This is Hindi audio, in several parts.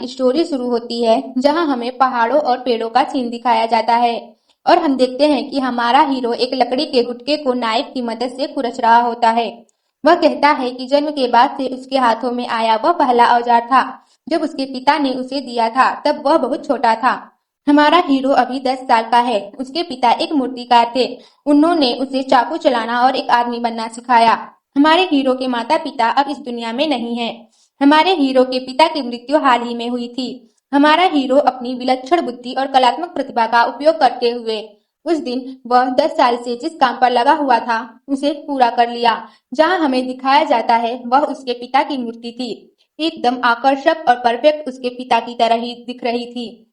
स्टोरी शुरू होती है जहां हमें पहाड़ों और पेड़ों का सीन दिखाया जाता है और हम देखते हैं कि हमारा हीरो एक लकड़ी के गुटके को नाइफ की मदद से खुरच रहा होता है। वह कहता है कि जन्म के बाद से उसके हाथों में आया वह पहला औजार था। जब उसके पिता ने उसे दिया था तब वह बहुत छोटा था। हमारा हीरो अभी 10 साल का है। उसके पिता एक मूर्तिकार थे। उन्होंने उसे चाकू चलाना और एक आदमी बनना सिखाया। हमारे हीरो के माता पिता अब इस दुनिया में नहीं है। हमारे हीरो के पिता की मृत्यु हाल ही में हुई थी। हमारा हीरो अपनी विलक्षण बुद्धि और कलात्मक प्रतिभा का उपयोग करते हुए उस दिन वह 10 साल से जिस काम पर लगा हुआ था उसे पूरा कर लिया। जहां हमें दिखाया जाता है वह उसके पिता की मूर्ति थी। एकदम आकर्षक और परफेक्ट उसके पिता की तरह ही दिख रही थी।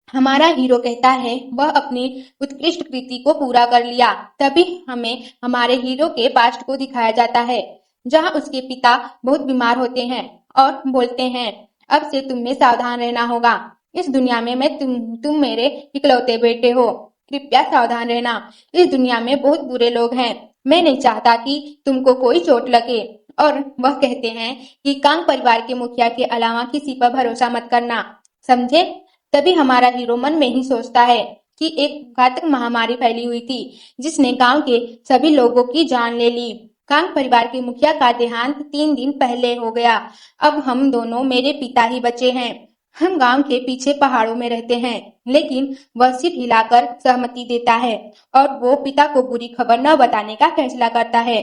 हमारा हीरो कहता है वह अपनी उत्कृष्ट कृति को पूरा कर लिया। तभी हमें हमारे हीरो के पास्ट को दिखाया जाता है जहां उसके पिता बहुत बीमार होते हैं और बोलते हैं अब से तुम्हें सावधान रहना होगा। इस दुनिया में मैं तुम मेरे इकलौते बेटे हो। कृपया सावधान रहना। इस दुनिया में बहुत बुरे लोग हैं। मैं नहीं चाहता कि तुमको कोई चोट लगे। और वह कहते हैं कि कांग परिवार के मुखिया के अलावा किसी पर भरोसा मत करना। समझे? तभी हमारा हीरो मन में ही सोचता है कि एक घातक महामारी फैली हुई थी जिसने गांव के सभी लोगों की जान ले ली। कांग परिवार के मुखिया का देहांत 3 दिन पहले हो गया। अब हम दोनों मेरे पिता ही बचे हैं। हम गांव के पीछे पहाड़ों में रहते हैं। लेकिन वह सिर हिलाकर सहमति देता है और वो पिता को बुरी खबर न बताने का फैसला करता है।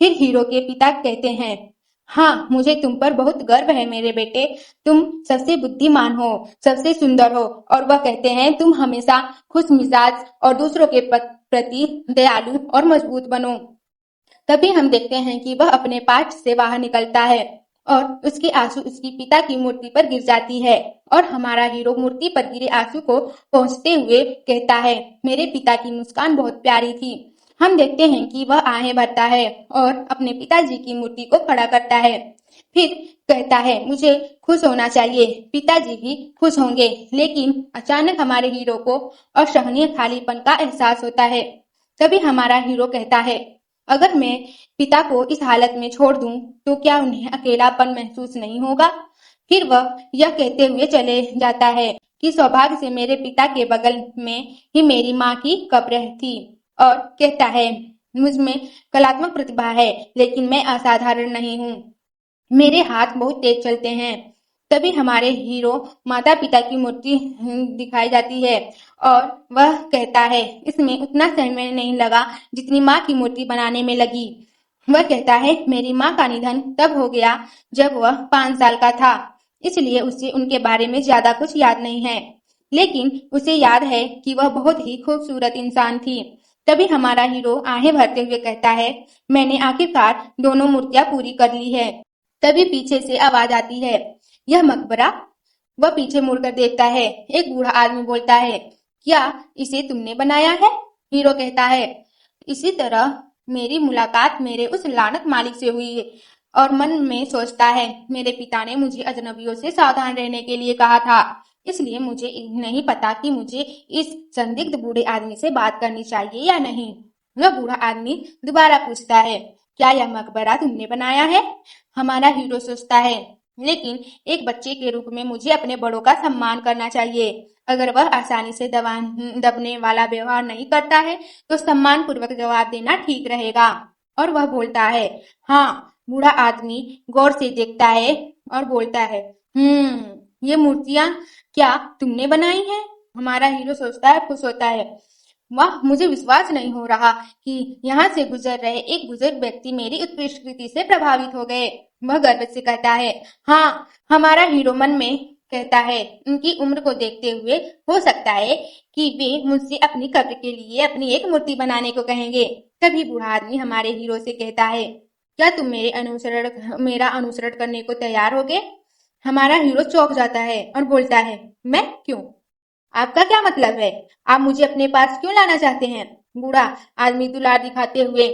फिर हीरो के पिता कहते हैं हाँ, मुझे तुम पर बहुत गर्व है मेरे बेटे। तुम सबसे बुद्धिमान हो, सबसे सुंदर हो। और वह कहते हैं तुम हमेशा खुश मिजाज और दूसरों के प्रति दयालु और मजबूत बनो। तभी हम देखते हैं कि वह अपने पाठ से बाहर निकलता है और उसके आंसू उसकी पिता की मूर्ति पर गिर जाती है और हमारा हीरो मूर्ति पर गिरे आंसू को पोंछते हुए कहता है मेरे पिता की मुस्कान बहुत प्यारी थी। हम देखते हैं कि वह आहें भरता है और अपने पिताजी की मूर्ति को खड़ा करता है। फिर कहता है मुझे खुश होना चाहिए। पिताजी भी खुश होंगे। लेकिन अचानक हमारे हीरो को असहनीय खालीपन का एहसास होता है। तभी हमारा हीरो कहता है अगर मैं पिता को इस हालत में छोड़ दूं तो क्या उन्हें अकेलापन महसूस नहीं होगा? फिर वह यह कहते हुए चले जाता है कि सौभाग्य से मेरे पिता के बगल में ही मेरी माँ की कब्र थी। और कहता है मुझ में कलात्मक प्रतिभा है लेकिन मैं असाधारण नहीं हूँ। मेरे हाथ बहुत तेज चलते हैं। तभी हमारे हीरो माता पिता की मूर्ति दिखाई जाती है और वह कहता है इसमें उतना समय नहीं लगा जितनी माँ की मूर्ति बनाने में लगी। वह कहता है मेरी माँ का निधन तब हो गया जब वह 5 साल का था। इसलिए उसे उनके बारे में ज्यादा कुछ याद नहीं है। लेकिन उसे याद है कि वह बहुत ही खूबसूरत इंसान थी। तभी हमारा हीरो आहें भरते हुए कहता है मैंने आखिरकार दोनों मूर्तियां पूरी कर ली है। तभी पीछे से आवाज आती है यह मकबरा। वह पीछे मुड़कर देखता है। एक बूढ़ा आदमी बोलता है क्या इसे तुमने बनाया है? हीरो कहता है इसी तरह मेरी मुलाकात मेरे उस लानत मालिक से हुई है। और मन में सोचता है मेरे पिता ने मुझे अजनबियों से सावधान रहने के लिए कहा था। इसलिए मुझे नहीं पता कि मुझे इस संदिग्ध बूढ़े आदमी से बात करनी चाहिए या नहीं। वह बूढ़ा आदमी दोबारा पूछता है क्या यह मकबरा तुमने बनाया है? हमारा हीरो सोचता है लेकिन एक बच्चे के रूप में मुझे अपने बड़ों का सम्मान करना चाहिए। अगर वह आसानी से दबने वाला व्यवहार नहीं करता है तो सम्मान पूर्वक जवाब देना ठीक रहेगा। और वह बोलता है हाँ। बूढ़ा आदमी गौर से देखता है और बोलता है ये मूर्तियां क्या तुमने बनाई हैं? हमारा हीरो सोचता है खुश होता है वाह, मुझे विश्वास नहीं हो रहा कि यहाँ से गुजर रहे एक बुजुर्ग व्यक्ति मेरी उत्कृष्ट कृति से प्रभावित हो गए। वह गर्व से कहता है हाँ। हमारा हीरो मन में कहता है उनकी उम्र को देखते हुए हो सकता है कि वे मुझसे अपनी कब्र के लिए अपनी एक मूर्ति बनाने को कहेंगे। तभी बूढ़ा आदमी हमारे हीरो से कहता है क्या तुम मेरा अनुसरण करने को तैयार होगे? हमारा हीरो चौंक जाता है और बोलता है मैं क्यों? आपका क्या मतलब है? आप मुझे अपने पास क्यों लाना चाहते हैं? बूढ़ा आदमी दुलार दिखाते हुए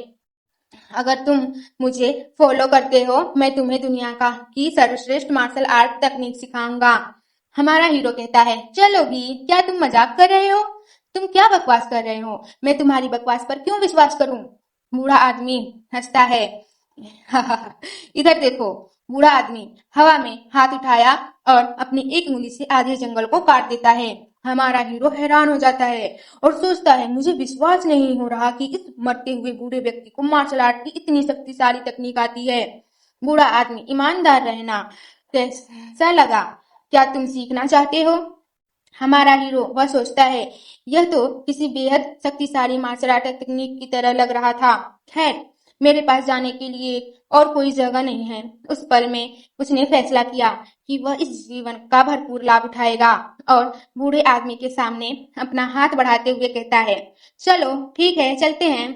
अगर तुम मुझे फॉलो करते हो मैं तुम्हें दुनिया का की सर्वश्रेष्ठ मार्शल आर्ट तकनीक सिखाऊंगा। हमारा हीरो कहता है चलोगी? क्या तुम मजाक कर रहे हो? तुम क्या बकवास कर रहे हो? मैं तुम्हारी बकवास पर क्यों विश्वास करूं? बूढ़ा आदमी हंसता है इधर देखो। बूढ़ा आदमी हवा में हाथ उठाया और अपनी एक उंगली से आधे जंगल को काट देता है। हमारा हीरो हैरान हो जाता है और सोचता है, मुझे विश्वास नहीं हो रहा कि इस मरते हुए बूढ़े व्यक्ति को मार्शल आर्ट की इतनी शक्तिशाली तकनीक आती है। बूढ़ा आदमी, ईमानदार रहना कैसा लगा? क्या तुम सीखना चाहते हो? हमारा हीरो वह सोचता है, यह तो किसी बेहद शक्तिशाली मार्शल आर्ट तकनीक की तरह लग रहा था। खैर, मेरे पास जाने के लिए और कोई जगह नहीं है। उस पल में उसने फैसला किया कि वह इस जीवन का भरपूर लाभ उठाएगा और बूढ़े आदमी के सामने अपना हाथ बढ़ाते हुए कहता है, चलो ठीक है, चलते हैं।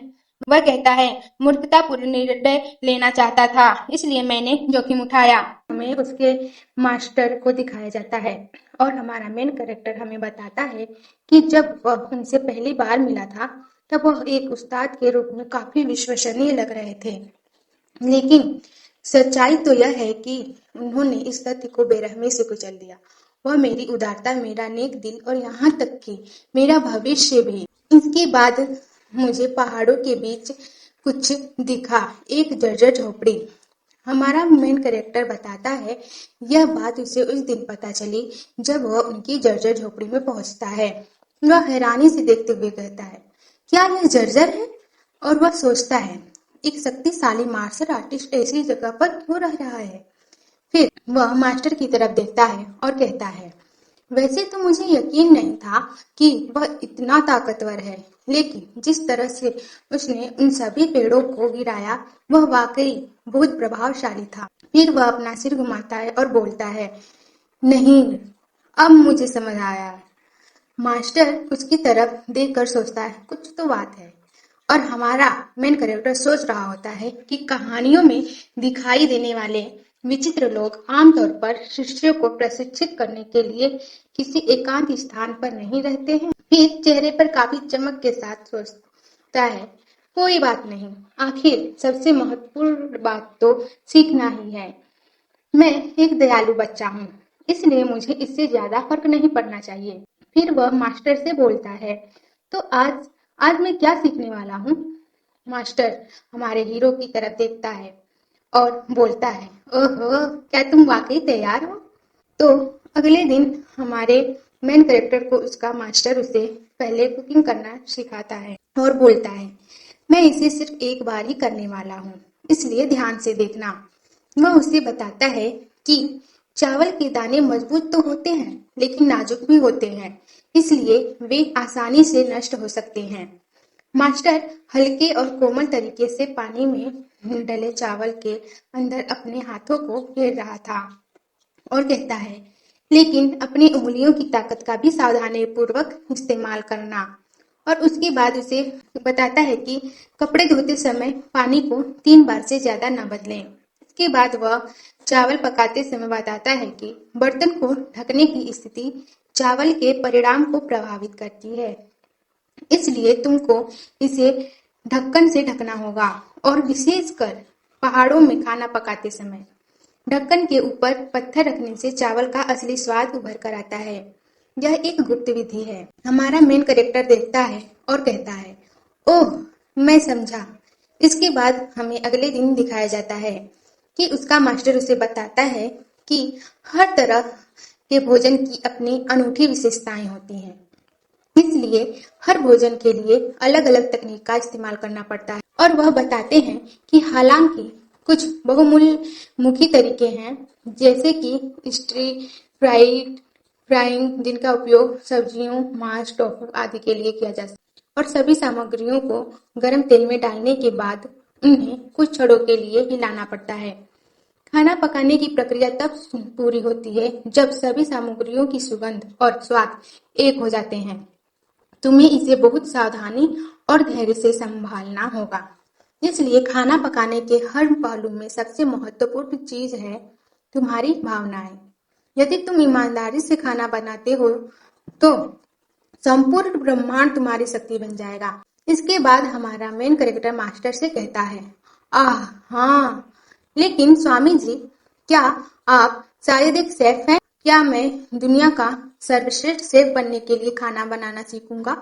वह कहता है, मूर्खतापूर्ण निर्णय लेना चाहता था, इसलिए मैंने जोखिम उठाया। हमें उसके मास्टर को दिखाया जाता है और हमारा मेन कैरेक्टर हमें बताता है कि जब वह उनसे पहली बार मिला था, तब वह एक उस्ताद के रूप में काफी विश्वसनीय लग रहे थे। लेकिन सच्चाई तो यह है कि उन्होंने इस तथ्य को बेरहमी से कुचल दिया। वह मेरी उदारता, मेरा नेक दिल और यहाँ तक कि मेरा भविष्य भी। इसके बाद मुझे पहाड़ों के बीच कुछ दिखा, एक जर्जर झोपड़ी। हमारा मेन कैरेक्टर बताता है, यह बात उसे उस दिन पता चली जब वह उनकी जर्जर झोपड़ी में पहुंचता है। वह हैरानी से देखते हुए कहता है, क्या यह जर्जर है? और वह सोचता है, एक शक्तिशाली मार्शल आर्टिस्ट ऐसी जगह पर क्यों रह रहा है? फिर वह मास्टर की तरफ देखता है और कहता है, वैसे तो मुझे यकीन नहीं था कि वह इतना ताकतवर है, लेकिन जिस तरह से उसने उन सभी पेड़ों को गिराया, वह वाकई बहुत प्रभावशाली था। फिर वह अपना सिर घुमाता है और बोलता है, नहीं, अब मुझे समझ आया। मास्टर उसकी तरफ देखकर सोचता है, कुछ तो बात है। और हमारा मेन कैरेक्टर सोच रहा होता है कि कहानियों में दिखाई देने वाले विचित्र लोग आमतौर पर शिष्यों को प्रशिक्षित करने के लिए किसी एकांत स्थान पर नहीं रहते हैं। फिर चेहरे पर काफी चमक के साथ सोचता है, कोई बात नहीं, आखिर सबसे महत्वपूर्ण बात तो सीखना ही है। मैं एक दयालु बच्चा हूँ, इसलिए मुझे इससे ज्यादा फर्क नहीं पड़ना चाहिए। फिर वह मास्टर से बोलता है, तो आज आज मैं क्या सीखने वाला हूँ? मास्टर हमारे हीरो की तरफ देखता है और बोलता है, ओहो, क्या तुम वाकई तैयार हो? तो अगले दिन हमारे मेन कैरेक्टर को उसका मास्टर उसे पहले कुकिंग करना सिखाता है और बोलता है, मैं इसे सिर्फ एक बार ही करने वाला हूँ, इसलिए ध्यान से देखना। वह उसे बताता है कि चावल के दाने मजबूत तो होते हैं, लेकिन नाजुक भी होते हैं, इसलिए वे आसानी से नष्ट हो सकते हैं। मास्टर हल्के और कोमल तरीके से पानी में डले चावल के अंदर अपने हाथों को फेर रहा था और कहता है, लेकिन अपनी उंगलियों की ताकत का भी सावधानी पूर्वक इस्तेमाल करना। और उसके बाद उसे बताता है कि कपड़े धोते समय पानी को 3 बार से ज्यादा न बदलें। इसके बाद वह चावल पकाते समय बताता है कि बर्तन को ढकने की स्थिति चावल के परिणाम को प्रभावित करती है, इसलिए तुमको इसे ढक्कन से ढकना होगा। और विशेषकर पहाड़ों में खाना पकाते समय ढक्कन के ऊपर पत्थर रखने से चावल का असली स्वाद उभर कर आता है। यह एक गुप्त विधि है। हमारा मेन कैरेक्टर देखता है और कहता है, ओह, मैं समझा। इसके बाद हमें अगले दिन दिखाया जाता है कि उसका मास्टर उसे बताता है कि हर तरह के भोजन की अपनी अनूठी विशेषताएं होती हैं, इसलिए हर भोजन के लिए अलग अलग तकनीक का इस्तेमाल करना पड़ता है। और वह बताते हैं कि हालांकि कुछ बहुमुखी तरीके हैं, जैसे कि स्ट्री फ्राइंग, जिनका उपयोग सब्जियों, मांस, टोफू आदि के लिए किया जा सकता है, और सभी सामग्रियों को गर्म तेल में डालने के बाद उन्हें कुछ क्षणों के लिए हिलाना पड़ता है। खाना पकाने की प्रक्रिया तब पूरी होती है जब सभी सामग्रियों की सुगंध और स्वाद एक हो जाते हैं। तुम्हें इसे बहुत सावधानी और धैर्य से संभालना होगा, इसलिए खाना पकाने के हर पहलू में सबसे महत्वपूर्ण चीज है तुम्हारी भावनाएं। यदि तुम ईमानदारी से खाना बनाते हो तो संपूर्ण ब्रह्मांड तुम्हारी शक्ति बन जाएगा। इसके बाद हमारा मेन कैरेक्टर मास्टर से कहता है, आह हाँ, लेकिन स्वामी जी, क्या आप शायद एक शेफ हैं? क्या मैं दुनिया का सर्वश्रेष्ठ शेफ बनने के लिए खाना बनाना सीखूंगा?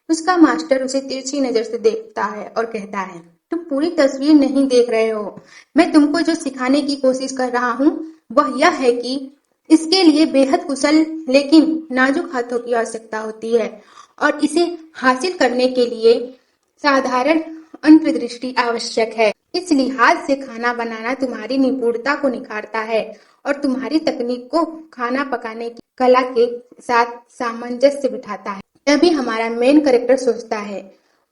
उसका मास्टर उसे तिरछी नजर से देखता है और कहता है, तुम पूरी तस्वीर नहीं देख रहे हो। मैं तुमको जो सिखाने की कोशिश कर रहा हूँ वह यह है कि इसके लिए बेहद कुशल लेकिन नाजुक हाथों की आवश्यकता होती है और इसे हासिल करने के लिए साधारण अंतर्दृष्टि आवश्यक है। इस लिहाज से खाना बनाना तुम्हारी निपुणता को निखारता है और तुम्हारी तकनीक को खाना पकाने की कला के साथ सामंजस्य बिठाता है। तभी हमारा मेन कैरेक्टर सोचता है,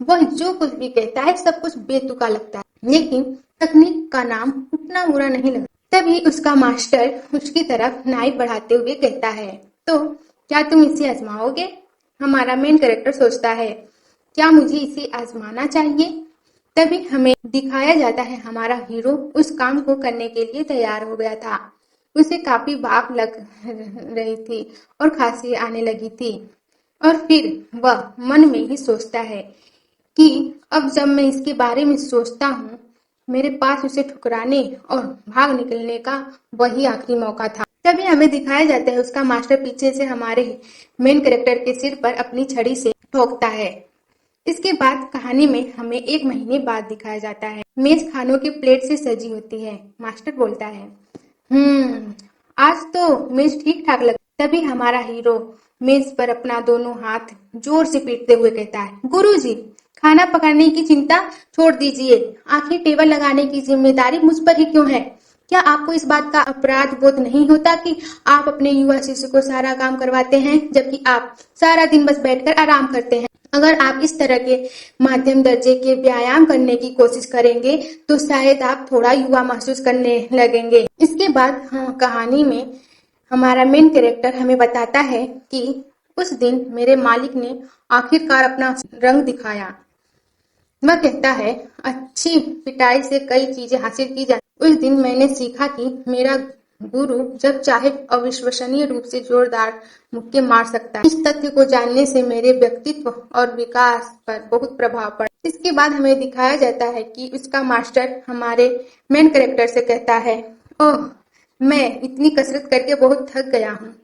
वह जो कुछ भी कहता है सब कुछ बेतुका लगता है, लेकिन तकनीक का नाम उतना बुरा नहीं लगता। तभी उसका मास्टर उसकी तरफ नाइफ बढ़ाते हुए कहता है, तो क्या तुम इसे आजमाओगे? हमारा मेन कैरेक्टर सोचता है, क्या मुझे इसे आजमाना चाहिए? तभी हमें दिखाया जाता है हमारा हीरो उस काम को करने के लिए तैयार हो गया था। उसे काफी भाप लग रही थी और खांसी आने लगी थी और फिर वह मन में ही सोचता है कि अब जब मैं इसके बारे में सोचता हूँ, मेरे पास उसे ठुकराने और भाग निकलने का वही आखिरी मौका था। तभी हमें दिखाया जाता है उसका मास्टर पीछे से हमारे मेन कैरेक्टर के सिर पर अपनी छड़ी से ठोकता है। इसके बाद कहानी में हमें 1 महीने बाद दिखाया जाता है। मेज खानों की प्लेट से सजी होती है। मास्टर बोलता है, आज तो मेज ठीक ठाक लग। तभी हमारा हीरो मेज पर अपना दोनों हाथ जोर से पीटते हुए कहता है, गुरुजी, खाना पकाने की चिंता छोड़ दीजिए। आखिर टेबल लगाने की जिम्मेदारी मुझ पर ही क्यों है? क्या आपको इस बात का अपराध बोध नहीं होता कि आप अपने युवा शिष्य को सारा काम करवाते हैं, जबकि आप सारा दिन बस बैठकर आराम करते हैं? अगर आप इस तरह के मध्यम दर्जे के व्यायाम करने की कोशिश करेंगे तो शायद आप थोड़ा युवा महसूस करने लगेंगे। इसके बाद कहानी में हमारा मेन कैरेक्टर हमें बताता है कि उस दिन मेरे मालिक ने आखिरकार अपना रंग दिखाया। वह कहता है, अच्छी पिटाई से कई चीजें हासिल की जाती। उस दिन मैंने सीखा कि मेरा गुरु जब चाहे अविश्वसनीय रूप से जोरदार मुक्के मार सकता है। इस तथ्य को जानने से मेरे व्यक्तित्व और विकास पर बहुत प्रभाव पड़ा। इसके बाद हमें दिखाया जाता है कि उसका मास्टर हमारे मेन कैरेक्टर से कहता है, ओह, मैं इतनी कसरत करके बहुत थक गया हूँ।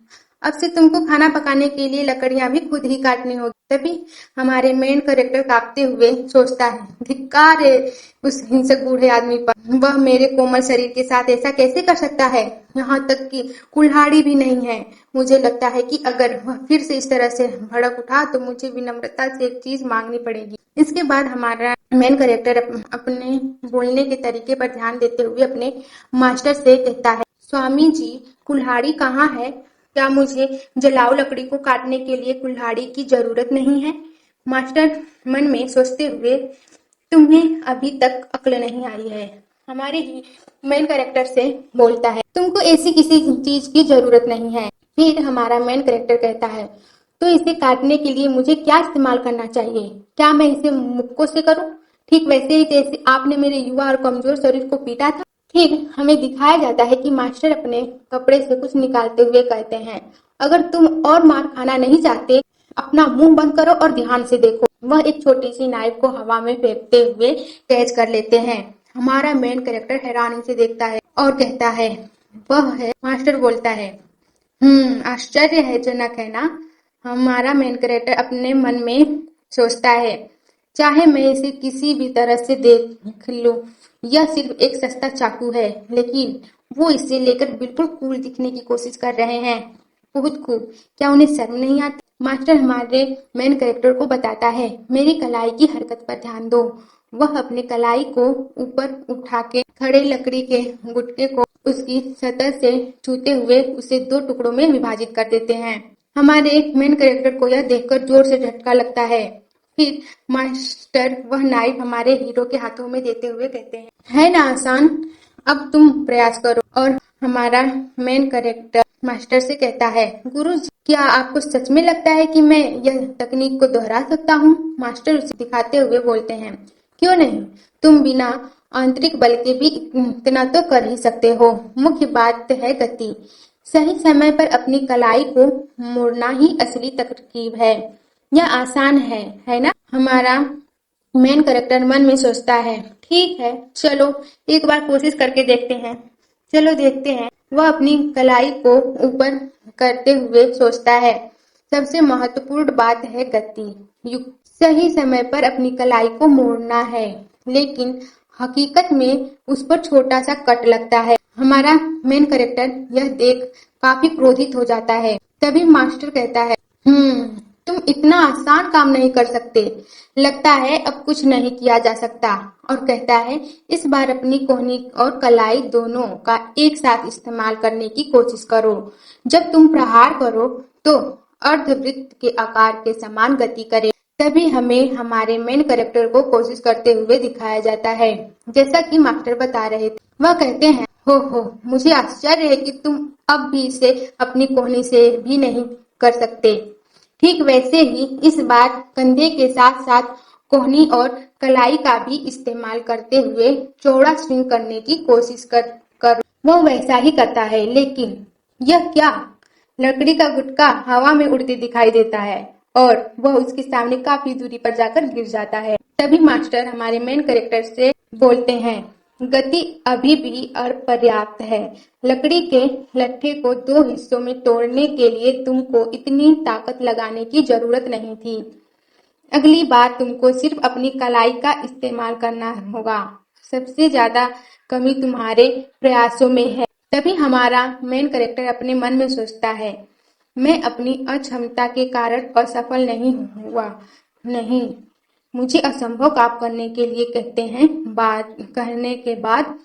अब से तुमको खाना पकाने के लिए लकड़ियां भी खुद ही काटनी होगी। तभी हमारे मेन कैरेक्टर कांपते हुए सोचता है, धिक्कार है उस हिंसक बूढ़े आदमी पर। वह मेरे कोमल शरीर के साथ ऐसा कैसे कर सकता है? यहाँ तक कि कुल्हाड़ी भी नहीं है। मुझे लगता है कि अगर वह फिर से इस तरह से भड़क उठा तो मुझे विनम्रता से एक चीज मांगनी पड़ेगी। इसके बाद हमारा मेन कैरेक्टर अपने बोलने के तरीके पर ध्यान देते हुए अपने मास्टर से कहता है, स्वामी जी, कुल्हाड़ी कहाँ है? क्या मुझे जलाऊ लकड़ी को काटने के लिए कुल्हाड़ी की जरूरत नहीं है? मास्टर मन में सोचते हुए, तुम्हें अभी तक अक्ल नहीं आई है। हमारे ही मेन कैरेक्टर से बोलता है, तुमको ऐसी किसी चीज की जरूरत नहीं है। फिर हमारा मेन कैरेक्टर कहता है, तो इसे काटने के लिए मुझे क्या इस्तेमाल करना चाहिए? क्या मैं इसे मुक्कों से करूं, ठीक वैसे ही जैसे आपने मेरे युवा और कमजोर शरीर को पीटा था? फिर हमें दिखाया जाता है कि मास्टर अपने कपड़े से कुछ निकालते हुए कहते हैं, अगर तुम और मार खाना नहीं चाहते, अपना मुंह बंद करो और ध्यान से देखो। वह एक छोटी सी नाइफ को हवा में फेंकते हुए कैच कर लेते हैं। हमारा मेन कैरेक्टर हैरानी से देखता है और कहता है, वह है। मास्टर बोलता है, आश्चर्य है जनक है ना? हमारा मेन कैरेक्टर अपने मन में सोचता है, चाहे मैं इसे किसी भी तरह से देख लूं, यह सिर्फ एक सस्ता चाकू है, लेकिन वो इसे लेकर बिल्कुल कूल दिखने की कोशिश कर रहे हैं। बहुत खूब, क्या उन्हें शर्म नहीं आती? मास्टर हमारे मेन कैरेक्टर को बताता है, मेरी कलाई की हरकत पर ध्यान दो। वह अपने कलाई को ऊपर उठा के खड़े लकड़ी के गुटके को उसकी सतह से छूते हुए उसे 2 टुकड़ों में विभाजित कर देते हैं। हमारे मेन कैरेक्टर को यह देखकर जोर से झटका लगता है। फिर मास्टर वह नाइफ हमारे हीरो के हाथों में देते हुए कहते हैं, है ना आसान, अब तुम प्रयास करो। और हमारा मेन कैरेक्टर मास्टर से कहता है, गुरुजी, क्या आपको सच में लगता है कि मैं यह तकनीक को दोहरा सकता हूँ? मास्टर उसे दिखाते हुए बोलते हैं, क्यों नहीं, तुम बिना आंतरिक बल के भी इतना तो कर ही सकते हो। मुख्य बात है गति। सही समय पर अपनी कलाई को मोड़ना ही असली तरकीब है। यह आसान है ना? हमारा मेन कैरेक्टर मन में सोचता है, ठीक है, चलो एक बार कोशिश करके देखते हैं। चलो देखते हैं। वह अपनी कलाई को ऊपर करते हुए सोचता है, सबसे महत्वपूर्ण बात है गति। सही समय पर अपनी कलाई को मोड़ना है। लेकिन हकीकत में उस पर छोटा सा कट लगता है। हमारा मेन कैरेक्टर यह देख काफी क्रोधित हो जाता है। तभी मास्टर कहता है, तुम इतना आसान काम नहीं कर सकते। लगता है अब कुछ नहीं किया जा सकता। और कहता है, इस बार अपनी कोहनी और कलाई दोनों का एक साथ इस्तेमाल करने की कोशिश करो। जब तुम प्रहार करो तो अर्धवृत्त के आकार के समान गति करे। तभी हमें हमारे मेन कैरेक्टर को कोशिश करते हुए दिखाया जाता है, जैसा कि मास्टर बता रहे थे। वह कहते हैं, हो, मुझे आश्चर्य है कि तुम अब भी इसे अपनी कोहनी से भी नहीं कर सकते। ठीक वैसे ही इस बार कंधे के साथ साथ कोहनी और कलाई का भी इस्तेमाल करते हुए चौड़ा स्विंग करने की कोशिश कर वो वैसा ही करता है। लेकिन यह क्या, लकड़ी का गुटका हवा में उड़ते दिखाई देता है और वह उसके सामने काफी दूरी पर जाकर गिर जाता है। तभी मास्टर हमारे मेन कैरेक्टर से बोलते हैं, गति अभी भी अपर्याप्त है। लकड़ी के लट्ठे को 2 हिस्सों में तोड़ने के लिए तुमको इतनी ताकत लगाने की जरूरत नहीं थी। अगली बार तुमको सिर्फ अपनी कलाई का इस्तेमाल करना होगा। सबसे ज्यादा कमी तुम्हारे प्रयासों में है। तभी हमारा मेन कैरेक्टर अपने मन में सोचता है, मैं अपनी अक्षमता के कारण असफल नहीं हुआ। नहीं, मुझे असंभव काम करने के लिए कहते हैं। बात कहने के बाद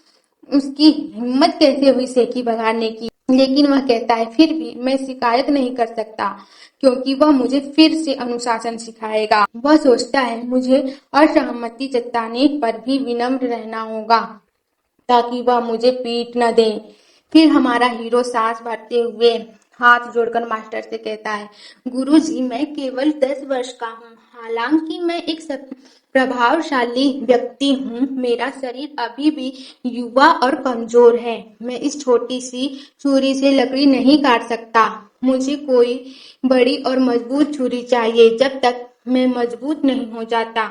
उसकी हिम्मत कैसे हुई सेकी बगाड़ने की। लेकिन वह कहता है, फिर भी मैं शिकायत नहीं कर सकता क्योंकि वह मुझे फिर से अनुशासन सिखाएगा। वह सोचता है, मुझे असहमति जताने पर भी विनम्र रहना होगा ताकि वह मुझे पीट न दे। फिर हमारा हीरो सांस भरते हुए हाथ जोड़कर मास्टर से कहता है, गुरुजी, मैं केवल 10 वर्ष का हूँ। हालांकि मैं एक प्रभावशाली व्यक्ति हूँ, मेरा शरीर अभी भी युवा और कमजोर है। मैं इस छोटी सी छुरी से लकड़ी नहीं काट सकता। मुझे कोई बड़ी और मजबूत छुरी चाहिए जब तक मैं मजबूत नहीं हो जाता।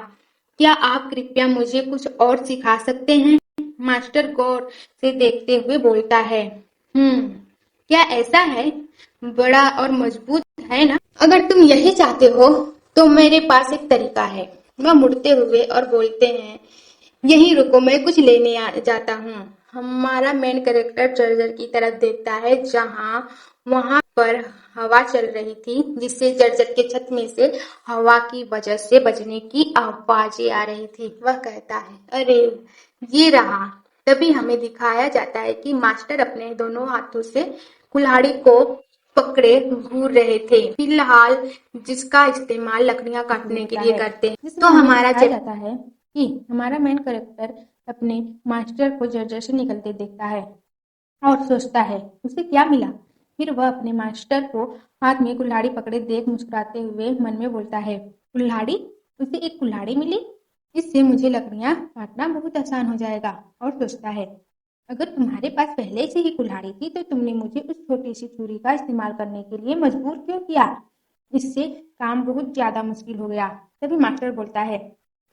क्या आप कृपया मुझे कुछ और सिखा सकते हैं? मास्टर गौर से देखते हुए बोलता है, क्या ऐसा है? बड़ा और मजबूत है ना? अगर तुम यही चाहते हो तो मेरे पास एक तरीका है। वह मुड़ते हुए और बोलते हैं, यहीं रुको, मैं कुछ लेने जाता हूँ। हमारा मेन कैरेक्टर जर्जर की तरफ देखता है जहाँ वहां पर हवा चल रही थी, जिससे जर्जर के छत में से हवा की वजह से बजने की आवाजें आ रही थी। वह कहता है, अरे ये रहा। तभी हमें दिखाया जाता है कि मास्टर अपने दोनों हाथों से कुल्हाड़ी को पकड़े घूर रहे थे, फिलहाल जिसका इस्तेमाल लकड़ियां काटने के लिए करते हैं। तो हमारा जाता है कि हमारा मेन कैरेक्टर अपने मास्टर को जर्जर से निकलते देखता है और सोचता है, उसे क्या मिला। फिर वह अपने मास्टर को हाथ में कुल्हाड़ी पकड़े देख मुस्कुराते हुए मन में बोलता है, कुल्हाड़ी? उसे एक कुल्हाड़ी मिली? इससे मुझे लकड़ियां काटना बहुत आसान हो जाएगा। और सोचता है, अगर तुम्हारे पास पहले से ही कुल्हाड़ी थी तो तुमने मुझे उस छोटी सी छुरी का इस्तेमाल करने के लिए मजबूर क्यों किया? इससे काम बहुत ज्यादा मुश्किल हो गया। तभी मास्टर बोलता है,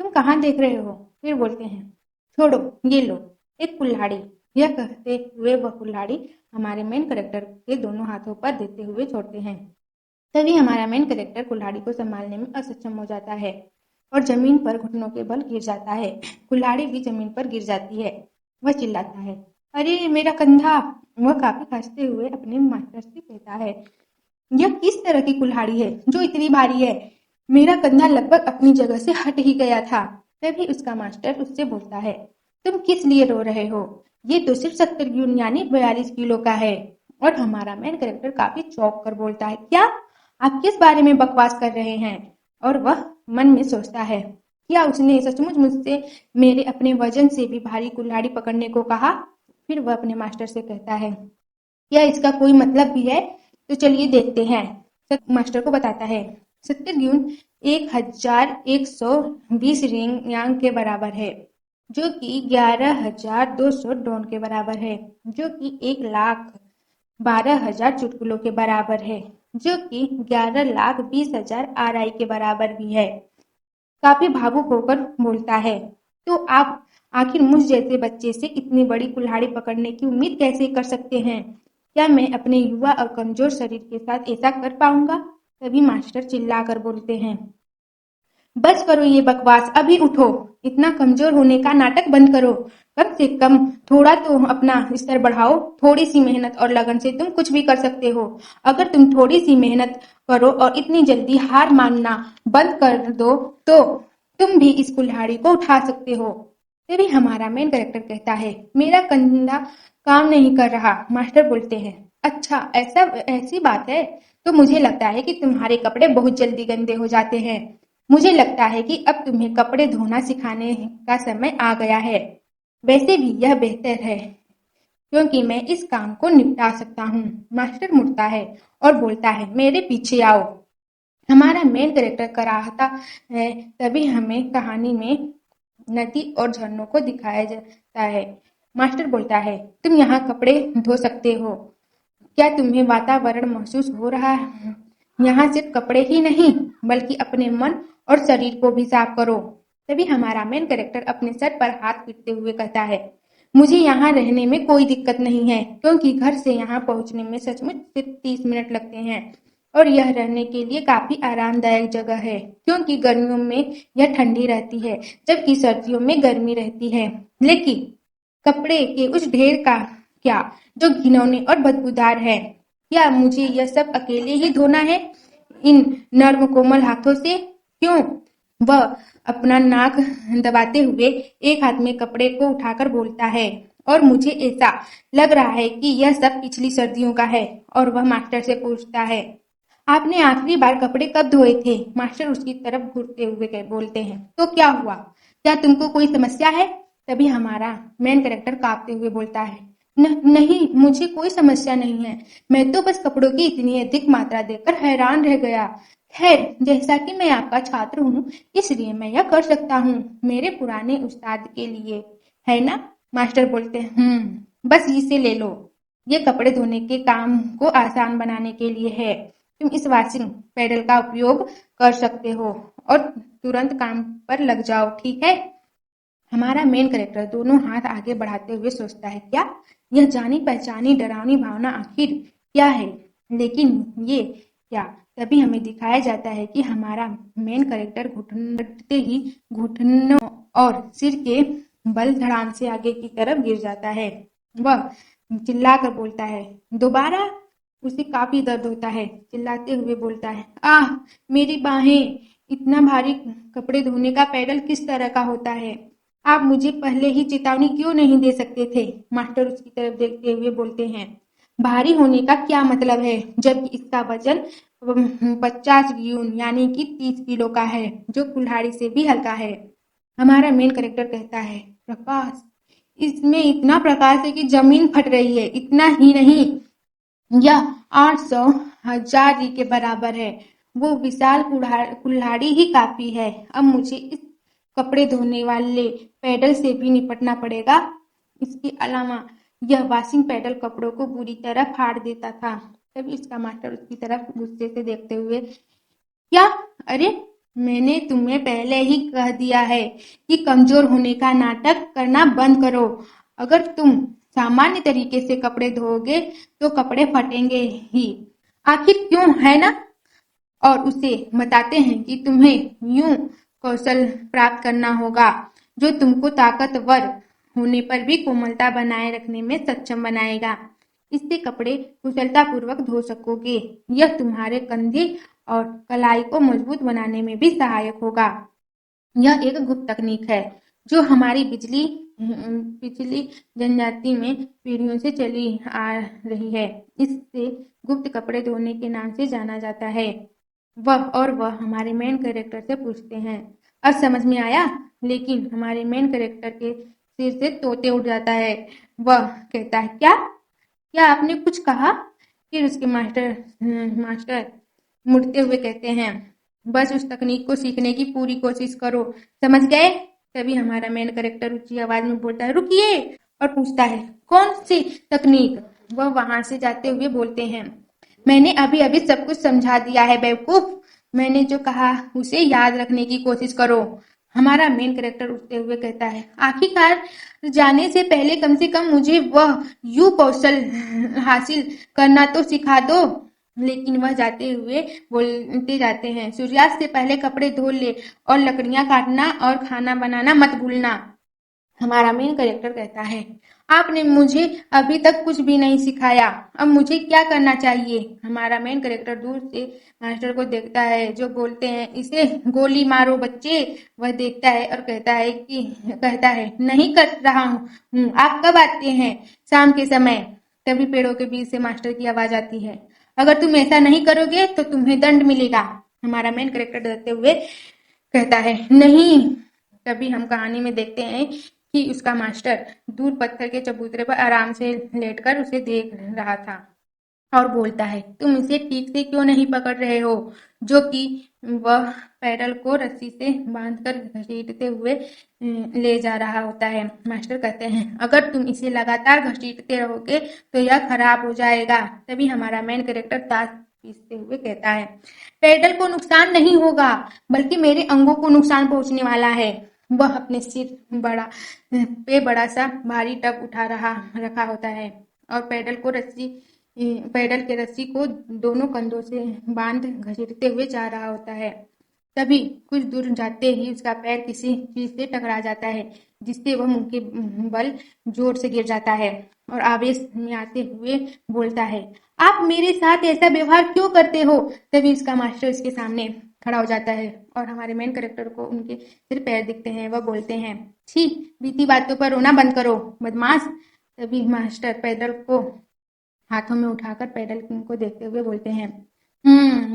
तुम कहाँ देख रहे हो? फिर बोलते हैं, छोड़ो, ये लो एक कुल्हाड़ी। यह कहते हुए वह कुल्हाड़ी हमारे मेन कैरेक्टर के दोनों हाथों पर देते हुए छोड़ते हैं। तभी हमारा मेन कैरेक्टर कुल्हाड़ी को संभालने में असक्षम हो जाता है और जमीन पर घुटनों के बल गिर जाता है। कुल्हाड़ी भी जमीन पर गिर जाती है। वह चिल्लाता है, अरे मेरा कंधा। वह काफी हंसते हुए अपने मास्टर से कहता है, यह किस तरह की कुल्हाड़ी है जो इतनी भारी है? मेरा कंधा लगभग अपनी जगह से हट ही गया था। तभी उसका मास्टर उससे बोलता है, तुम किस लिए रो रहे हो? ये तो सिर्फ 70 यून यानी 42 किलो का है। और हमारा मेन कैरेक्टर काफी चौंक कर बोलता है, क्या आप किस बारे में बकवास कर रहे हैं? और वह मन में सोचता है, क्या उसने सचमुच मुझसे मेरे अपने वजन से भी भारी कुल्हाड़ी पकड़ने को कहा? फिर वह अपने मास्टर से कहता है, क्या इसका कोई मतलब भी है? तो चलिए देखते हैं। मास्टर को बताता है, 70 यून 1120 रिंग यांग के बराबर है, जो कि 11,200 डॉन के बराबर है, जो कि 1,12,000 चुटकुलों के बराबर है, जो कि 11,20,000 आरआई के बराबर भी है। काफी भावुक होकर बोलता है, तो आप आखिर मुझ जैसे बच्चे से इतनी बड़ी कुल्हाड़ी पकड़ने की उम्मीद कैसे कर सकते हैं? क्या मैं अपने युवा और कमजोर शरीर के साथ ऐसा कर पाऊंगा? तभी मास्टर चिल्लाकर बोलते हैं, बस करो ये बकवास, अभी उठो। इतना कमजोर होने का नाटक बंद करो। कम से कम थोड़ा तो अपना स्तर बढ़ाओ। थोड़ी सी मेहनत और लगन से तुम कुछ भी कर सकते हो। अगर तुम थोड़ी सी मेहनत करो और इतनी जल्दी हार मानना बंद कर दो तो तुम भी इस कुल्हाड़ी को उठा सकते हो। तभी हमारा मेन कैरेक्टर कहता है, मेरा कंधा काम नहीं कर रहा। मास्टर बोलते हैं, अच्छा ऐसा ऐसी बात है, तो मुझे लगता है कि तुम्हारे कपड़े बहुत जल्दी गंदे हो जाते हैं। मुझे लगता है कि अब तुम्हें कपड़े धोना सिखाने का समय आ गया है। वैसे भी यह बेहतर है क्योंकि मैं इस काम को निपटा सकता हूँ। मास्टर मुड़ता है और बोलता है, मेरे पीछे आओ। हमारा मेन कैरेक्टर कराहता है। तभी हमें कहानी में नदी और झरनों को दिखाया जाता है। मास्टर बोलता है, तुम यहाँ कपड़े धो सकते हो। क्या तुम्हें वातावरण महसूस हो रहा है? यहाँ सिर्फ कपड़े ही नहीं बल्कि अपने मन और शरीर को भी साफ करो। तभी हमारा मेन कैरेक्टर अपने सर पर हाथ पीटते हुए कहता है, मुझे यहाँ रहने में कोई दिक्कत नहीं है क्योंकि घर से यहाँ पहुँचने में सचमुच सिर्फ 30 मिनट लगते हैं और यह रहने के लिए काफी आरामदायक जगह है क्योंकि गर्मियों में यह ठंडी रहती है जबकि सर्दियों में गर्मी रहती है। लेकिन कपड़े के उस ढेर का क्या जो घिनौने और बदबूदार है? क्या मुझे यह सब अकेले ही धोना है इन नर्म कोमल हाथों से? क्यों? वह अपना नाक दबाते हुए एक हाथ में कपड़े को उठाकर बोलता है, और मुझे ऐसा लग रहा है कि यह सब पिछली सर्दियों का है। और वह मास्टर से पूछता है, आपने आखिरी बार कपड़े कब धोए थे? मास्टर उसकी तरफ घूरते हुए बोलते हैं, तो क्या हुआ? क्या तुमको कोई समस्या है? तभी हमारा मेन कैरेक्टर कांपते हुए बोलता है, नहीं मुझे कोई समस्या नहीं है। मैं तो बस कपड़ों की इतनी अधिक मात्रा देखकर हैरान रह गया। खैर, जैसा कि मैं आपका छात्र हूँ इसलिए मैं यह कर सकता हूँ, मेरे पुराने उस्ताद के लिए, है ना? मास्टर बोलते हैं, बस इसे ले लो। ये कपड़े धोने के काम को आसान बनाने के लिए है। तुम इस वॉशिंग पैडल का उपयोग कर सकते हो और तुरंत काम पर लग जाओ, ठीक है? हमारा मेन कैरेक्टर दोनों हाथ आगे बढ़ाते हुए सोचता है, क्या यह जानी पहचानी डरावनी भावना आखिर क्या है? लेकिन ये क्या? तभी हमें दिखाया जाता है कि हमारा मेन कैरेक्टर घुटते ही घुटनों और सिर के बल धड़ाम से आगे की तरफ गिर जाता है। वह चिल्लाकर बोलता है, दोबारा? उसे काफी दर्द होता है। चिल्लाते हुए बोलता है, आह मेरी बाहें! इतना भारी कपड़े धोने का पैडल किस तरह का होता है? आप मुझे पहले ही चेतावनी क्यों नहीं दे सकते थे? मास्टर उसकी तरफ देखते हुए बोलते हैं, भारी होने का क्या मतलब है जबकि इसका वजन 50 यून यानी कि 30 किलो का है, जो कुल्हाड़ी से भी हल्का है। हमारा मेन कैरेक्टर कहता है, प्रकाश, इसमें इतना प्रकाश है कि जमीन फट रही है। इतना ही नहीं, यह 800,000 के बराबर है। वो विशाल कुल्हाड़ी ही काफी है। अब मुझे इस कपड़े धोने वाले पैडल से भी निपटना पड़ेगा। इसके अलावा यह वॉशिंग पैडल कपड़ों को बुरी तरह फाड़ देता था। तभी इसका मास्टर उसकी तरफ गुस्से से देखते हुए, क्या? अरे मैंने तुम्हें पहले ही कह दिया है कि कमजोर होने का नाटक करना बंद करो। अगर तुम सामान्य तरीके से कपड़े धोओगे तो कपड़े फटेंगे ही। आखिर क्यों, है ना? और उसे बताते हैं कि तुम्हें यूं कौशल प्राप्त करना होगा जो तुमको ताकतवर होने पर भी कोमलता बनाए रखने में सक्षम बनाएगा। इससे कपड़े कुशलतापूर्वक धो सकोगे। यह तुम्हारे कंधे और कलाई को मजबूत बनाने में भी सहायक होगा। यह एक गुप्त तकनीक है जो हमारी पिछली जनजाति में पीढ़ियों से चली आ रही है। इससे गुप्त कपड़े धोने के नाम से जाना जाता है। वह हमारे मेन कैरेक्टर से पूछते हैं, अब समझ में आया? लेकिन हमारे मेन कैरेक्टर के सिर से तोते उड़ जाता है। वह कहता है, क्या आपने कुछ कहा? फिर उसके मास्टर मुड़ते हुए कहते हैं, बस उस तकनीक को सीखने की पूरी कोशिश करो, समझ गए? तभी हमारा मेन कैरेक्टर ऊंची आवाज में बोलता है, रुकिए! और पूछता है, कौन सी तकनीक? वह वहां से जाते हुए बोलते हैं, मैंने अभी अभी सब कुछ समझा दिया है बेवकूफ। मैंने जो कहा उसे याद रखने की कोशिश करो। हमारा मेन कैरेक्टर उठते हुए कहता है, आखिरकार जाने से पहले कम से कम मुझे वह यू कौशल हासिल करना तो सिखा दो। लेकिन वह जाते हुए बोलते जाते हैं, सूर्यास्त से पहले कपड़े धो ले और लकड़ियां काटना और खाना बनाना मत भूलना। हमारा मेन कैरेक्टर कहता है, आपने मुझे अभी तक कुछ भी नहीं सिखाया, अब मुझे क्या करना चाहिए। हमारा मेन कैरेक्टर दूर से मास्टर को देखता है जो बोलते हैं, इसे गोली मारो बच्चे। वह देखता है और कहता है नहीं कर रहा हूँ, आप कब आते हैं। शाम के समय। तभी पेड़ों के बीच से मास्टर की आवाज आती है, अगर तुम ऐसा नहीं करोगे तो तुम्हें दंड मिलेगा। हमारा मेन कैरेक्टर डरते हुए कहता है नहीं। तभी हम कहानी में देखते हैं कि उसका मास्टर दूर पत्थर के चबूतरे पर आराम से लेटकर उसे देख रहा था और बोलता है, तुम इसे ठीक से क्यों नहीं पकड़ रहे हो। जो कि वह पैडल को रस्सी से बांधकर घसीटते हुए ले जा रहा होता है। मास्टर कहते हैं, अगर तुम इसे लगातार घसीटते रहोगे तो यह खराब हो जाएगा। तभी हमारा मेन कैरेक्टर ताश पीसते हुए कहता है, पैडल को नुकसान नहीं होगा, बल्कि मेरे अंगों को नुकसान पहुंचने वाला है। वह अपने सिर बड़ा सा भारी टब रखा होता है और पैडल के रस्सी को दोनों कंधों से बांध घसीटते हुए जा रहा होता है। तभी कुछ दूर जाते ही उसका पैर किसी चीज से टकरा जाता है, जिससे वह मुंह के बल जोर से गिर जाता है और आवेश में आते हुए बोलता है, आप मेरे साथ ऐसा व्यवहार क्यों करते हो। तभी उसका मास्टर उसके सामने खड़ा हो जाता है और हमारे मेन कैरेक्टर को उनके सिर पैर दिखते हैं। वह बोलते हैं, छी, बीती बातों पर रोना बंद करो बदमाश। तभी मास्टर पैदल को हाथों में उठाकर पैडल को देखते हुए बोलते हैं,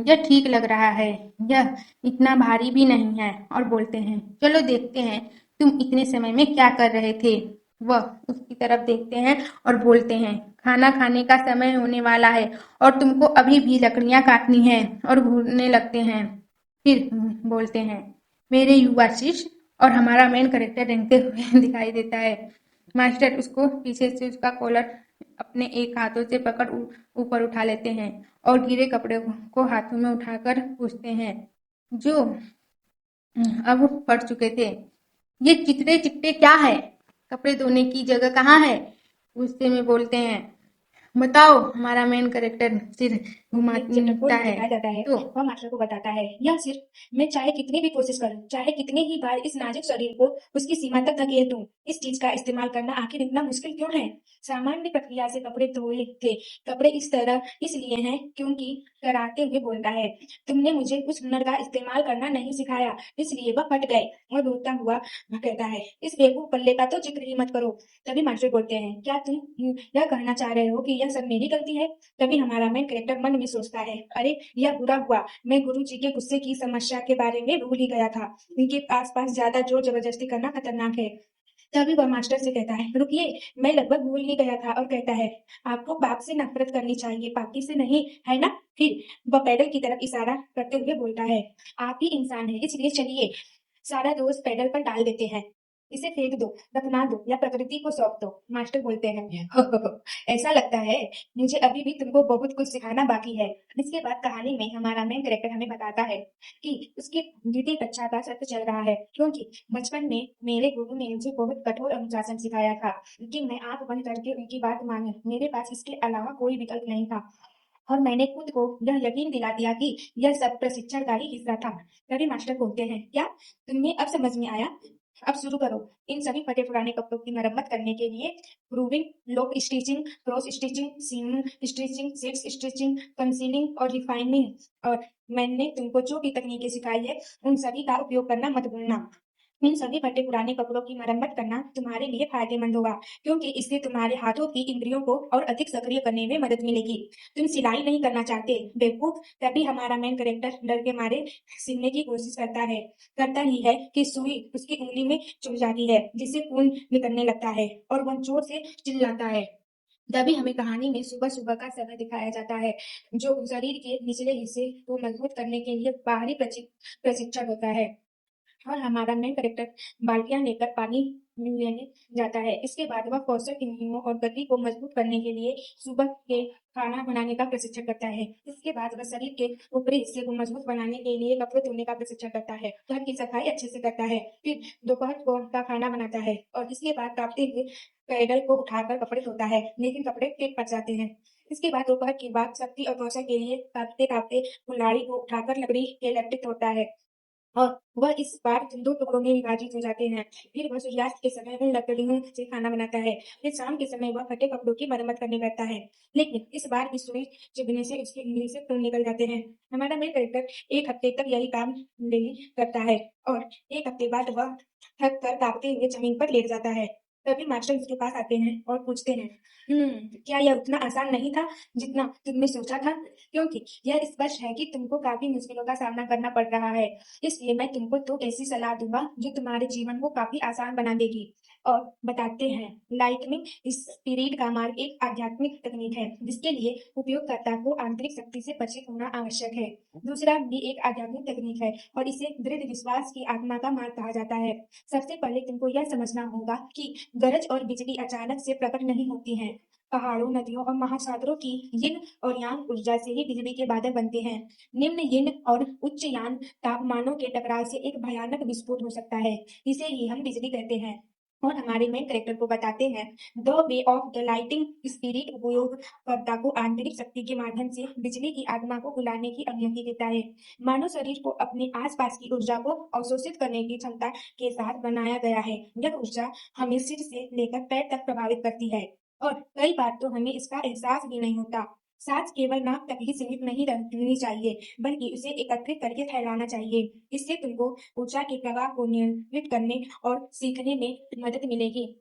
यह ठीक लग रहा है, यह इतना भारी भी नहीं है। और बोलते हैं, चलो देखते हैं तुम इतने समय में क्या कर रहे थे। वह उसकी तरफ देखते हैं और बोलते हैं, खाना खाने का समय होने वाला है और तुमको अभी भी लकड़ियां काटनी है। और घूरने लगते हैं। फिर बोलते हैं, मेरे युवा शिष्य। और हमारा मेन कैरेक्टर रेंगते हुए दिखाई देता है। मास्टर उसको पीछे से उसका कॉलर अपने एक हाथों से पकड़ ऊपर उठा लेते हैं और गिरे कपड़े को हाथों में उठाकर पूछते हैं, जो अब फट चुके थे, ये चितरे चिट्टे क्या है, कपड़े धोने की जगह कहाँ है। गुस्से में बोलते हैं, बताओ। हमारा मेन कैरेक्टर सिर जब को घुमाता है दिखाया जाता है तो वह मास्टर को बताता है, यह सिर्फ मैं चाहे कितनी भी कोशिश करूं, चाहे कितने ही बार इस नाजुक शरीर को उसकी सीमा तक धकेल दूं, इस चीज का इस्तेमाल करना आखिर इतना मुश्किल क्यों है। सामान्य प्रक्रिया से कपड़े धोए थे, कपड़े इस तरह इसलिए हैं क्योंकि कराते हुए बोलता है, तुमने मुझे उस हुनर का इस्तेमाल करना नहीं सिखाया, इसलिए वह फट गए। और रोता हुआ वह कहता है, इस बेवकूफ पल्ले का तो जिक्र ही मत करो। तभी मास्टर बोलते हैं, क्या तुम यह कहना चाह रहे हो कि यह सब मेरी गलती है। तभी हमारा मेन कैरेक्टर मन में सोचता है, अरे यह बुरा हुआ, मैं गुरु जी के गुस्से की समस्या के बारे में भूल ही गया था, उनके आसपास ज्यादा जोर जबरदस्ती करना खतरनाक है। तभी वह मास्टर से कहता है, रुकिए, मैं लगभग भूल ही गया था। और कहता है, आपको बाप से नफरत करनी चाहिए, बाकी से नहीं, है ना। फिर वह पैडल की तरफ इशारा करते हुए बोलता है, आप ही इंसान है, इसलिए चलिए सारा दोष पैडल पर डाल देते हैं, इसे फेंक दो, दफना दो या प्रकृति को सौंप दो। मास्टर बोलते हैं, ऐसा लगता है मुझे अभी भी तुमको बहुत कुछ सिखाना बाकी है। इसके बाद कहानी में हमारा मेन कैरेक्टर हमें बताता है कि उसकी द्वितीय कक्षा का सत्र चल रहा है, क्योंकि बचपन में मेरे गुरु ने मुझे बहुत कठोर अनुशासन सिखाया था, लेकिन मैं आंख बंद करके उनकी बात मानी, मेरे पास इसके अलावा कोई विकल्प नहीं था। और मैंने खुद को यह यकीन दिला दिया कि यह सब प्रशिक्षण का ही हिस्सा था। तभी मास्टर बोलते हैं, क्या तुम्हें अब समझ में आया, अब शुरू करो। इन सभी फटे पुराने कपड़ों की मरम्मत करने के लिए proving, lock stitching, cross stitching, seam stitching, six stitching, concealing और रिफाइनिंग, और मैंने तुमको जो भी तकनीकें सिखाई है उन सभी का उपयोग करना मत भूलना। इन सभी फटे पुराने कपड़ों की मरम्मत करना तुम्हारे लिए फायदेमंद होगा, क्योंकि इससे तुम्हारे हाथों की इंद्रियों को और अधिक सक्रिय करने में मदद मिलेगी। तुम सिलाई नहीं करना चाहते, बेवकूफ। तभी हमारा मेन कैरेक्टर डर के मारे सीखने की कोशिश करता ही है कि सुई उसकी उंगली में चुभ जाती है, जिससे खून निकलने लगता है और वह जोर से चिल्लाता है। तभी हमें कहानी में सुबह सुबह का समय दिखाया जाता है, जो शरीर के निचले हिस्से को मजबूत करने के लिए बाहरी प्रशिक्षण होता है। और हमारा मेन कैरेक्टर बाल्टियां लेकर पानी लेने जाता है। इसके बाद वह कौशल की मुहिमों और गति को मजबूत करने के लिए सुबह के खाना बनाने का प्रशिक्षण करता है। इसके बाद वह शरीर के ऊपरी हिस्से को मजबूत बनाने के लिए कपड़े धोने का प्रशिक्षण करता है, घर की सफाई अच्छे से करता है, फिर दोपहर को का खाना बनाता है और इसके बाद कांपते हुए पैडल को उठाकर कपड़े धोता है, लेकिन कपड़े फेंक पड़ जाते हैं। इसके बाद दोपहर के बाद शक्ति और कौशल के लिए कांपते कांपते कुल्हाड़ी को उठाकर लकड़ी के लट्ठे तोड़ता है और वह इस बार दो टुकड़ों में विभाजित हो जाते हैं। फिर वह सूर्यास्त के समय उन लकड़ियों से खाना बनाता है। फिर शाम के समय वह फटे कपड़ों की मरम्मत करने लगता है। लेकिन इस बार भी सुई चुभने से उसकी उंगली से खून निकल जाते हैं। हमारा मेन कैरेक्टर 1 हफ्ते तक यही काम डेली करता है और 1 हफ्ते बाद वह थक कर कांपते हुए जमीन पर लेट जाता है। तभी मास्टर उसके पास आते हैं और पूछते हैं, क्या यह उतना आसान नहीं था जितना तुमने सोचा था? क्योंकि यह स्पष्ट है कि तुमको काफी मुश्किलों का सामना करना पड़ रहा है। इसलिए मैं तुमको तो ऐसी सलाह दूंगा जो तुम्हारे जीवन को काफी आसान बना देगी। और बताते हैं, लाइटनिंग स्पिरिट का मार्ग एक आध्यात्मिक तकनीक है जिसके लिए उपयोगकर्ता को आंतरिक शक्ति से परिचित होना आवश्यक है। दूसरा भी एक आध्यात्मिक तकनीक है और इसे दृढ़ विश्वास की आत्मा का मार्ग कहा जाता है। सबसे पहले तुमको यह समझना होगा कि गरज और बिजली अचानक से प्रकट नहीं होती है। पहाड़ों, नदियों और महासागरों की यिन और यांग ऊर्जा से ही बिजली के बादल बनते हैं। निम्न यिन और उच्च यांग तापमानों के टकराव से एक भयानक विस्फोट हो सकता है। इसे ही हम बिजली कहते हैं। और हमारे मेन कैरेक्टर को बताते हैं, the way of the lighting spirit उपयोगकर्ता को आंतरिक शक्ति के माध्यम से बिजली की आत्मा को बुलाने की अनुमति देता है। मानव शरीर को अपने आसपास की ऊर्जा को अवशोषित करने की क्षमता के साथ बनाया गया है। यह ऊर्जा हमें सिर से लेकर पैर तक प्रभावित करती है और कई बार तो हमें इसका एहसास भी नहीं होता। सांस केवल नाक तक ही सीमित नहीं रहनी चाहिए, बल्कि उसे एकत्रित करके फैलाना चाहिए। इससे तुमको ऊर्जा के प्रवाह को नियंत्रित करने और सीखने में मदद मिलेगी।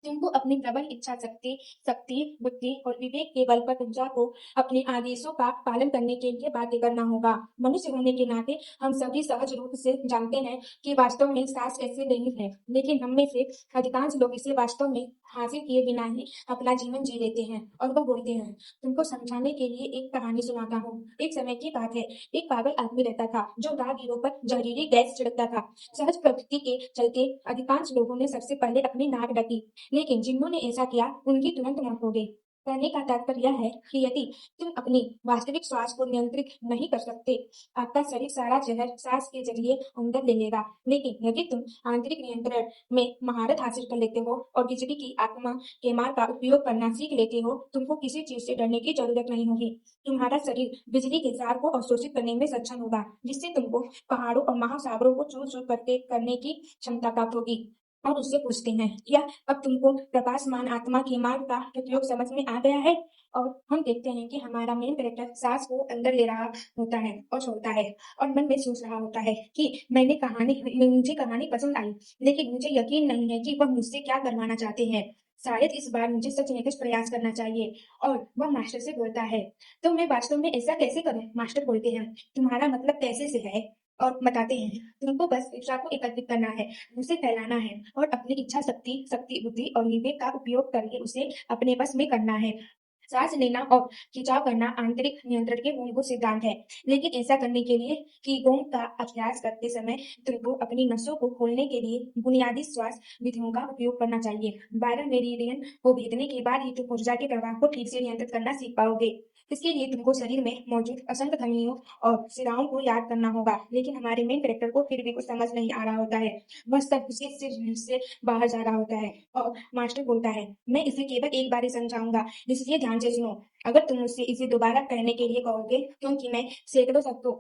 तुमको अपनी प्रबल इच्छा शक्ति, बुद्धि और विवेक के बल पर ऊर्जा को अपने आदेशों का पालन करने के लिए बाध्य करना होगा। मनुष्य होने के नाते हम सभी सहज रूप से जानते हैं कि वास्तव में सांस कैसे लेनी है, लेकिन हम में से अधिकांश लोग इसे वास्तव में हासिल किए बिना ही अपना जीवन जी लेते हैं। और वह बोलते हैं, तुमको समझाने के लिए एक कहानी सुनाता हूँ। एक समय की बात है, एक पागल आदमी रहता था जो राहगीरों पर जहरीली गैस छिड़कता था। सहज प्रवृत्ति के चलते अधिकांश लोगों ने सबसे पहले अपनी नाक ढकी, लेकिन जिन्होंने ऐसा किया उनकी तुरंत मौत हो गई। कहने का तात्पर्य यह है कि यदि तुम अपनी वास्तविक श्वास को नियंत्रित नहीं कर सकते, आपका शरीर सारा जहर सांस के जरिए अंदर ले लेगा। लेकिन यदि तुम आंतरिक नियंत्रण में महारत हासिल कर लेते हो और बिजली की आत्मा के मार्ग का उपयोग करना सीख लेते हो, तुमको किसी चीज से डरने की जरूरत नहीं होगी। तुम्हारा शरीर बिजली के सार को अवशोषित करने में सक्षम होगा, जिससे तुमको पहाड़ों और महासागरों को चूर चूर करके करने की क्षमता प्राप्त होगी। और उससे पूछते हैं, क्या अब तुमको प्रकाशमान आत्मा के मार्ग का उपयोग समझ में आ गया है? और हम देखते हैं कि हमारा मेन कैरेक्टर सांस को अंदर ले रहा होता है और छोड़ता है और मन में सोच रहा होता है कि मुझे कहानी पसंद आई, लेकिन मुझे यकीन नहीं है कि वह मुझसे क्या करवाना चाहते हैं। शायद इस बार मुझे सच में कुछ प्रयास करना चाहिए। और वह मास्टर से बोलता है, तो मैं वास्तव में ऐसा कैसे करूं? मास्टर बोलते हैं, तुम्हारा मतलब कैसे से है? और बताते हैं, तुमको बस ऊर्जा को एकत्रित करना है, उसे फैलाना है और अपनी इच्छा शक्ति, बुद्धि और विवेक का उपयोग करके उसे अपने बस में करना है। सांस लेना और खिंचाव करना आंतरिक नियंत्रण के मूलभूत सिद्धांत है। लेकिन ऐसा करने के लिए कीगोंग का अभ्यास करते समय तुमको अपनी नसों को खोलने के लिए बुनियादी श्वास विधियों का उपयोग करना चाहिए। 12 मेरिडियन को भेदने के बाद ही तुम ऊर्जा के प्रवाह को ठीक से नियंत्रित करना सीख पाओगे। इसके लिए तुमको शरीर में मौजूद असंख्य धमनियों और शिराओं को याद करना होगा। लेकिन हमारे मेन कैरेक्टर को फिर भी कुछ समझ नहीं आ रहा होता है। वह सब उसके सिर से बाहर जा रहा होता है और मास्टर बोलता है, मैं इसे केवल एक बार ही समझाऊंगा, इसलिए ध्यान से सुनो। अगर तुम मुझसे इसे दोबारा कहने के लिए कहोगे, क्योंकि मैं सैकड़ों शब्दों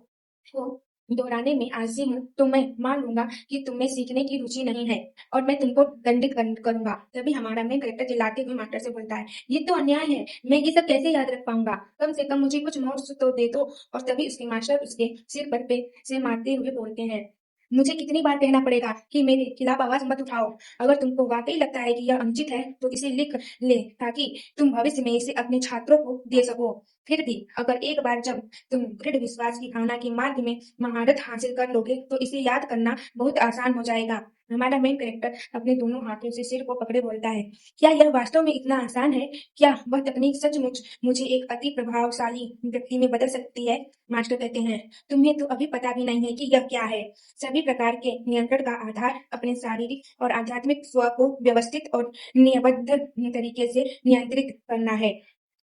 को दोहराने में आलसी हूँ, तो मैं मान लूंगा कि तुम्हें सीखने की रुचि नहीं है और मैं तुमको दंडित करूंगा। तभी हमारा मेन कैरेक्टर चिल्लाते हुए मास्टर से बोलता है, ये तो अन्याय है, मैं ये सब कैसे याद रख पाऊंगा? कम से कम मुझे कुछ नोट्स तो दे दो। और तभी उसके मास्टर उसके सिर पर पे से मारते हुए बोलते हैं, मुझे कितनी बार कहना पड़ेगा कि मेरे खिलाफ आवाज मत उठाओ। अगर तुमको वाकई लगता है कि यह अनुचित है तो इसे लिख ले, ताकि तुम भविष्य में इसे अपने छात्रों को दे सको। फिर भी अगर एक बार जब तुम दृढ़ विश्वास की भावना के मार्ग में महारत हासिल कर लोगे तो इसे याद करना बहुत आसान हो जाएगा। हमारा मेन कैरेक्टर अपने दोनों हाथों से सिर को पकड़े बोलता है, क्या यह वास्तव में इतना आसान है? क्या वह तकनीक सचमुच मुझे एक अति प्रभावशाली व्यक्ति में बदल सकती है? मास्टर कहते हैं, तुम्हें तो अभी पता भी नहीं है कि यह क्या है। सभी प्रकार के नियंत्रण का आधार अपने शारीरिक और आध्यात्मिक स्व को व्यवस्थित और नियमबद्ध तरीके से नियंत्रित करना है।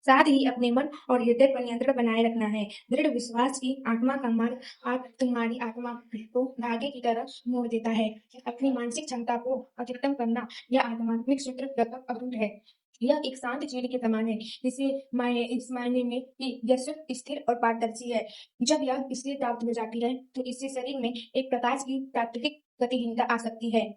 साथ ही अपने मन और हृदय पर नियंत्रण बनाए रखना है। दृढ़ विश्वास की आत्मा का मार्ग आप तुम्हारी आत्मा को धागे की तरह मोड़ देता है। अपनी मानसिक क्षमता को अधिकतम करना यह आध्यात्मिक सूत्र लगभग अटूट है। यह एक शांत झील के समान है, जिसे माय इस मायने में कि यह सिर्फ स्थिर और पारदर्शी है। जब यह स्थिर प्राप्त हो जाती है, तो इससे शरीर में एक प्रकाश की प्राकृतिक गतिहीनता आ सकती है।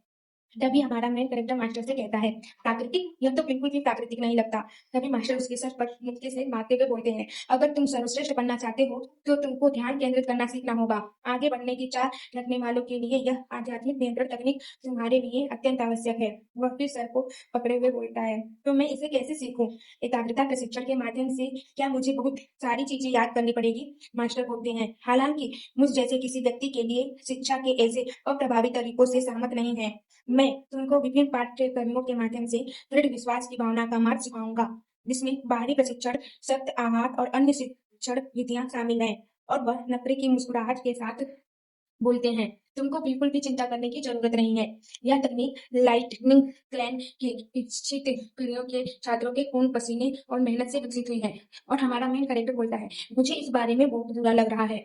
तभी हमारा मेन कैरेक्टर मास्टर से कहता है, प्राकृतिक, यह तो बिल्कुल भी प्राकृतिक नहीं लगता। तभी मास्टर उसके सर पर मुक्के से मारते हुए बोलते हैं, अगर तुम सर्वश्रेष्ठ बनना चाहते हो तो तुमको ध्यान केंद्रित करना सीखना होगा। आगे बढ़ने की चाह रखने वालों के लिए यह आध्यात्मिक नियंत्रण तकनीक तुम्हारे लिए अत्यंत आवश्यक है। वह फिर सर को पकड़े हुए बोलता है, तो मैं इसे कैसे सीखूं? एकाग्रता प्रशिक्षण के माध्यम से। क्या मुझे बहुत सारी चीजें याद करनी पड़ेगी? मास्टर बोलते हैं, हालांकि मुझ जैसे किसी व्यक्ति के लिए शिक्षा के ऐसे अप्रभावी तरीकों से सहमत नहीं है। मैं तुमको विभिन्न पाठ्यक्रमों के माध्यम से दृढ़ विश्वास की भावना का मार्ग सिखाऊंगा, जिसमें बाहरी प्रशिक्षण, सख्त आघात और अन्य शिक्षण विधियां शामिल हैं। और वह नखरे की मुस्कुराहट के साथ बोलते हैं, तुमको बिल्कुल भी चिंता करने की जरूरत नहीं है। यह तकनीक लाइटनिंग क्लैन के इच्छित पीढ़ियों के छात्रों के खून पसीने और मेहनत से विकसित हुई है। और हमारा मेन कैरेक्टर बोलता है, मुझे इस बारे में बहुत बुरा लग रहा है।